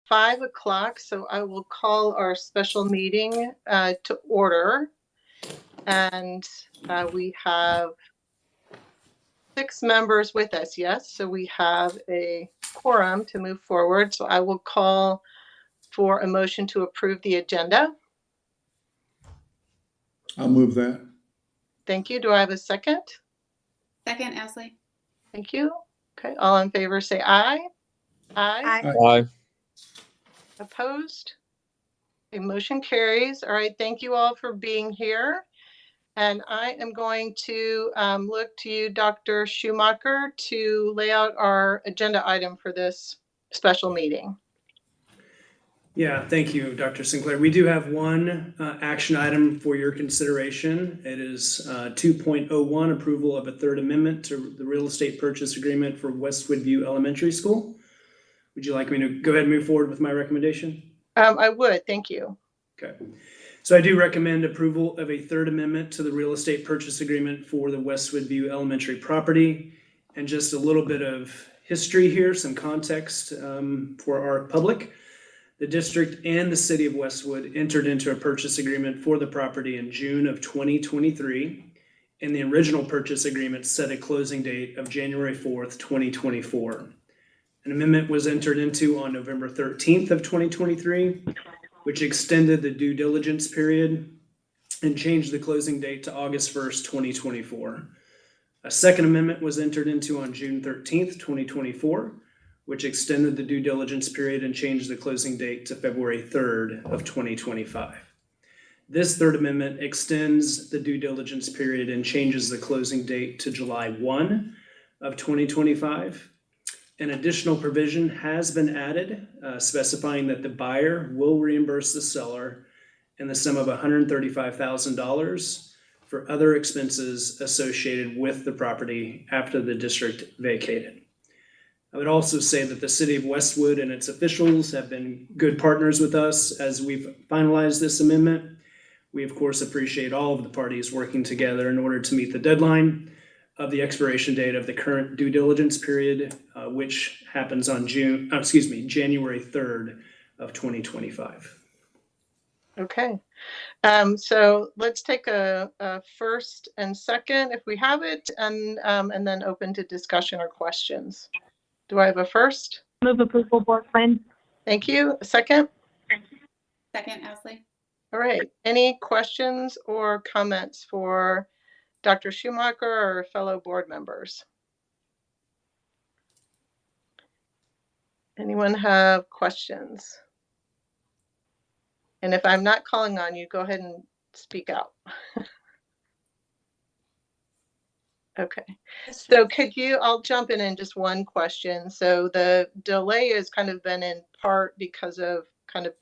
5 o'clock, so I will call our special meeting to order. And we have 6 members with us, yes, so we have a quorum to move forward. So I will call for a motion to approve the agenda. I'll move that. Thank you. Do I have a second? Second, Ashley. Thank you. Okay, all in favor say aye. Aye. Aye. Opposed? Okay, motion carries. All right, thank you all for being here. And I am going to look to you, Dr. Schumacher, to lay out our agenda item for this special meeting. Yeah, thank you, Dr. Sinclair. We do have one action item for your consideration. It is 2.01, approval of a third amendment to the real estate purchase agreement for Westwood View Elementary School. Would you like me to go ahead and move forward with my recommendation? I would, thank you. Okay. So I do recommend approval of a third amendment to the real estate purchase agreement for the Westwood View Elementary property. And just a little bit of history here, some context for our public. The district and the city of Westwood entered into a purchase agreement for the property in June of 2023. And the original purchase agreement set a closing date of January 4th, 2024. An amendment was entered into on November 13th of 2023, which extended the due diligence period and changed the closing date to August 1st, 2024. A second amendment was entered into on June 13th, 2024, which extended the due diligence period and changed the closing date to February 3rd of 2025. This third amendment extends the due diligence period and changes the closing date to July 1 of 2025. An additional provision has been added, specifying that the buyer will reimburse the seller in the sum of $135,000 for other expenses associated with the property after the district vacated. I would also say that the city of Westwood and its officials have been good partners with us as we've finalized this amendment. We, of course, appreciate all of the parties working together in order to meet the deadline of the expiration date of the current due diligence period, which happens on January 3rd of 2025. Okay, so let's take a first and second if we have it, and then open to discussion or questions. Do I have a first? Move approval, board friend. Thank you. A second? Second, Ashley. All right. Any questions or comments for Dr. Schumacher or fellow board members? Anyone have questions? And if I'm not calling on you, go ahead and speak out. Okay, so I'll jump in just one question. So the delay has kind of been in part because of kind of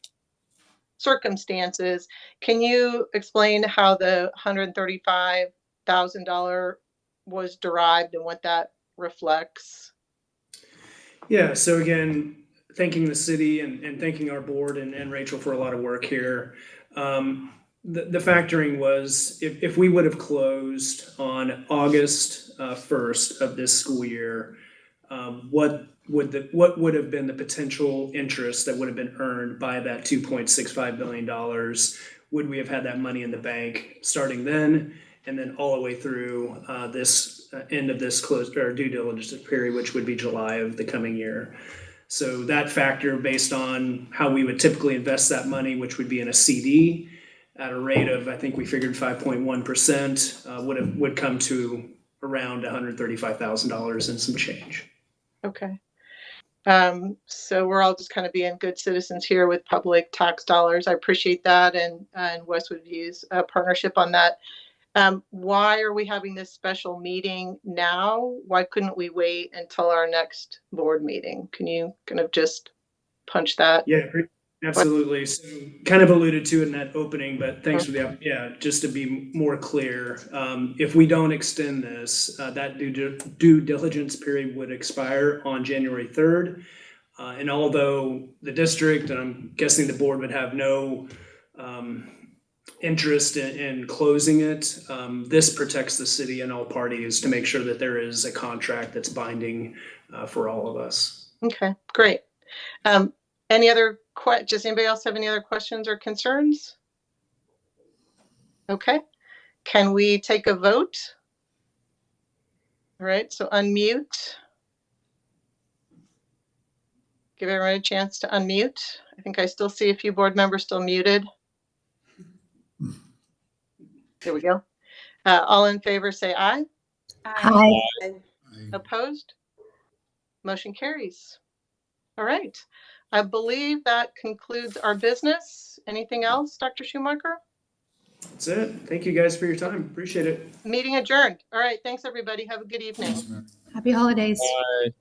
circumstances. Can you explain how the $135,000 was derived and what that reflects? Yeah, so again, thanking the city and thanking our board and Rachel for a lot of work here. The factoring was, if we would have closed on August 1st of this school year, what would have been the potential interest that would have been earned by that $2.65 billion? Would we have had that money in the bank starting then, and then all the way through this end of this due diligence period, which would be July of the coming year? So that factor, based on how we would typically invest that money, which would be in a CD at a rate of, I think we figured 5.1%, would come to around $135,000 and some change. Okay. So we're all just kind of being good citizens here with public tax dollars. I appreciate that, and Westwood View's partnership on that. Why are we having this special meeting now? Why couldn't we wait until our next board meeting? Can you kind of just punch that? Yeah, absolutely. So kind of alluded to in that opening, but thanks for just to be more clear, if we don't extend this, that due diligence period would expire on January 3rd. And although the district, and I'm guessing the board, would have no interest in closing it, this protects the city and all parties to make sure that there is a contract that's binding for all of us. Okay, great. Any other does anybody else have any other questions or concerns? Okay, can we take a vote? All right, so unmute. Give everyone a chance to unmute. I think I still see a few board members still muted. There we go. All in favor, say aye. Aye. Opposed? Motion carries. All right. I believe that concludes our business. Anything else, Dr. Schumacher? That's it. Thank you guys for your time. Appreciate it. Meeting adjourned. All right. Thanks, everybody. Have a good evening. Happy holidays. Bye.